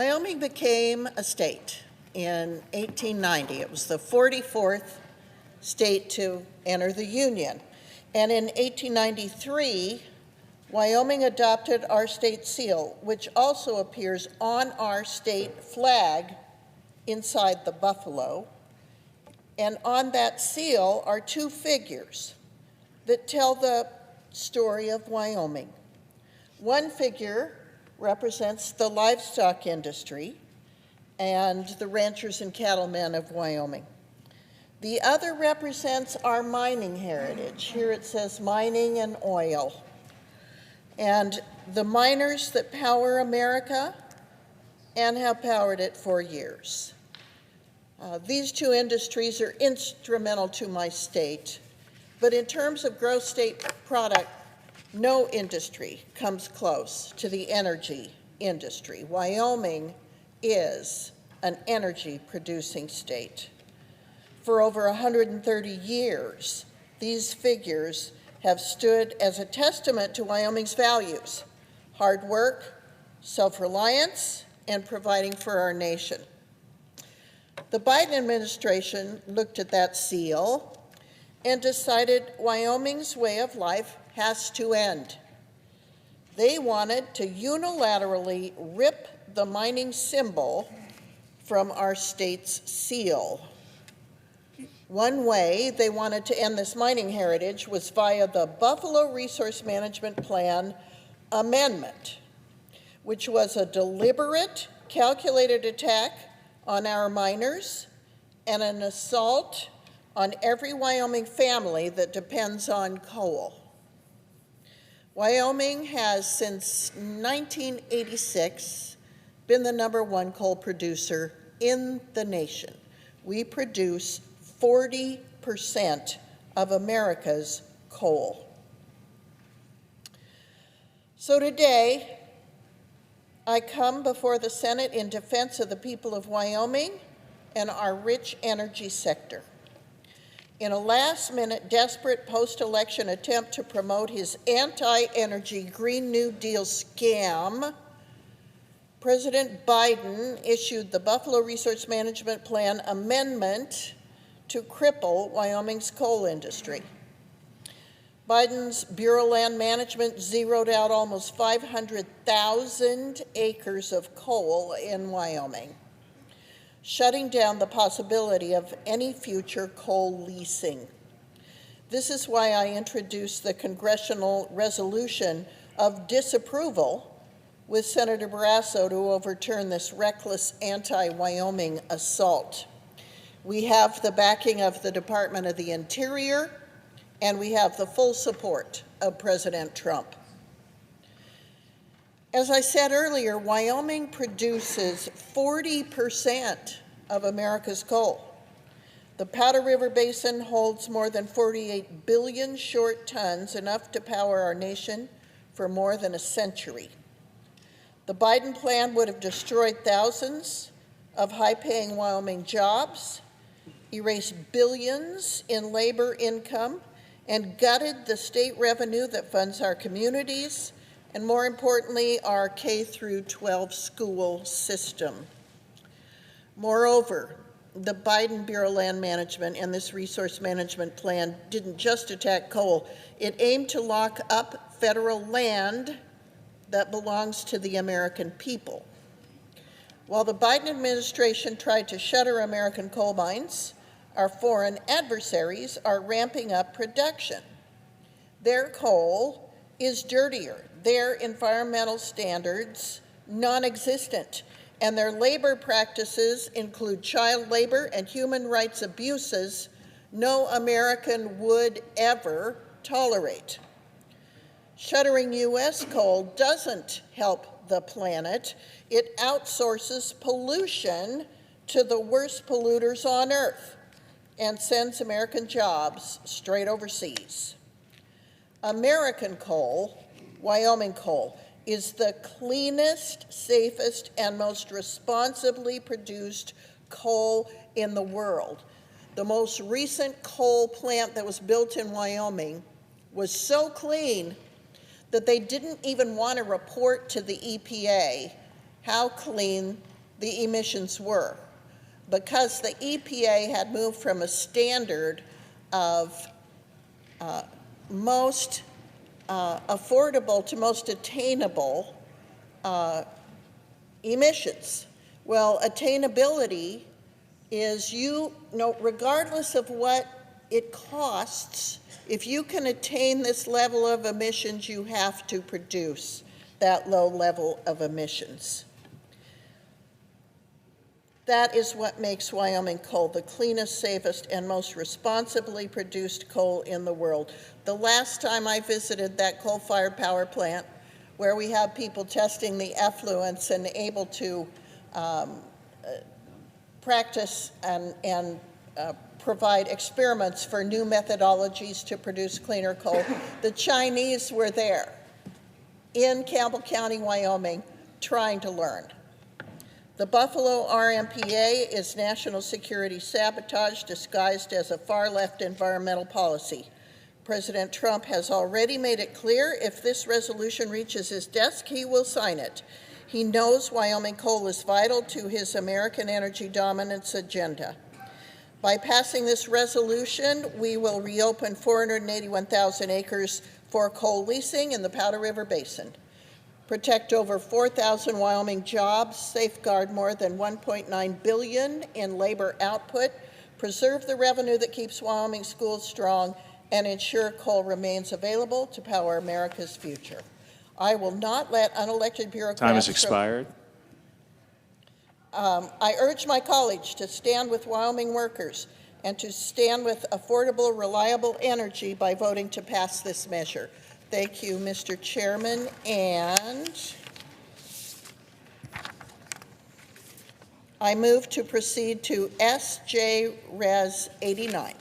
Wyoming became a state in 1890. It was the 44th state to enter the Union. And in 1893, Wyoming adopted our state seal, which also appears on our state flag inside the buffalo. And on that seal are two figures that tell the story of Wyoming. One figure represents the livestock industry and the ranchers and cattlemen of Wyoming. The other represents our mining heritage. Here it says mining and oil. And the miners that power America and have powered it for years. These two industries are instrumental to my state, but in terms of gross state product, no industry comes close to the energy industry. Wyoming is an energy producing state. For over 130 years, these figures have stood as a testament to Wyoming's values: hard work, self-reliance, and providing for our nation. The Biden administration looked at that seal and decided Wyoming's way of life has to end. They wanted to unilaterally rip the mining symbol from our state's seal. One way they wanted to end this mining heritage was via the Buffalo Resource Management Plan Amendment, which was a deliberate, calculated attack on our miners and an assault on every Wyoming family that depends on coal. Wyoming has, since 1986, been the #1 coal producer in the nation. We produce 40% of America's coal. So today, I come before the Senate in defense of the people of Wyoming and our rich energy sector. In a last-minute, desperate post-election attempt to promote his anti-energy Green New Deal scam, President Biden issued the Buffalo Resource Management Plan Amendment to cripple Wyoming's coal industry. Biden's Bureau of Land Management zeroed out almost 500,000 acres of coal in Wyoming, shutting down the possibility of any future coal leasing. This is why I introduced the congressional resolution of disapproval with Senator Barrasso to overturn this reckless anti-Wyoming assault. We have the backing of the Department of the Interior, and we have the full support of President Trump. As I said earlier, Wyoming produces 40% of America's coal. The Powder River Basin holds more than 48 billion short tons, enough to power our nation for more than a century. The Biden plan would have destroyed thousands of high-paying Wyoming jobs, erased billions in labor income, and gutted the state revenue that funds our communities, and more importantly, our K-12 school system. Moreover, the Biden Bureau of Land Management and this resource management plan didn't just attack coal. It aimed to lock up federal land that belongs to the American people. While the Biden administration tried to shutter American coal mines, our foreign adversaries are ramping up production. Their coal is dirtier, their environmental standards non-existent, and their labor practices include child labor and human rights abuses no American would ever tolerate. Shuttering U.S. coal doesn't help the planet. It outsources pollution to the worst polluters on Earth and sends American jobs straight overseas. American coal, Wyoming coal, is the cleanest, safest, and most responsibly produced coal in the world. The most recent coal plant that was built in Wyoming was so clean that they didn't even want to report to the EPA how clean the emissions were, because the EPA had moved from a standard of most affordable to most attainable emissions. Well, attainability is, regardless of what it costs, if you can attain this level of emissions, you have to produce that low level of emissions. That is what makes Wyoming coal the cleanest, safest, and most responsibly produced coal in the world. The last time I visited that coal-fired power plant, where we have people testing the effluents and able to practice and provide experiments for new methodologies to produce cleaner coal, the Chinese were there in Campbell County, Wyoming, trying to learn. The Buffalo RMPA is national security sabotage disguised as a far-left environmental policy. President Trump has already made it clear if this resolution reaches his desk, he will sign it. He knows Wyoming coal is vital to his American energy dominance agenda. By passing this resolution, we will reopen 481,000 acres for coal leasing in the Powder River Basin, protect over 4,000 Wyoming jobs, safeguard more than $1.9 billion in labor output, preserve the revenue that keeps Wyoming schools strong, and ensure coal remains available to power America's future. I will not let unelected bureaucrats— Time has expired. I urge my colleagues to stand with Wyoming workers and to stand with affordable, reliable energy by voting to pass this measure. Thank you, Mr. Chairman, and I move to proceed to SJ Res 89.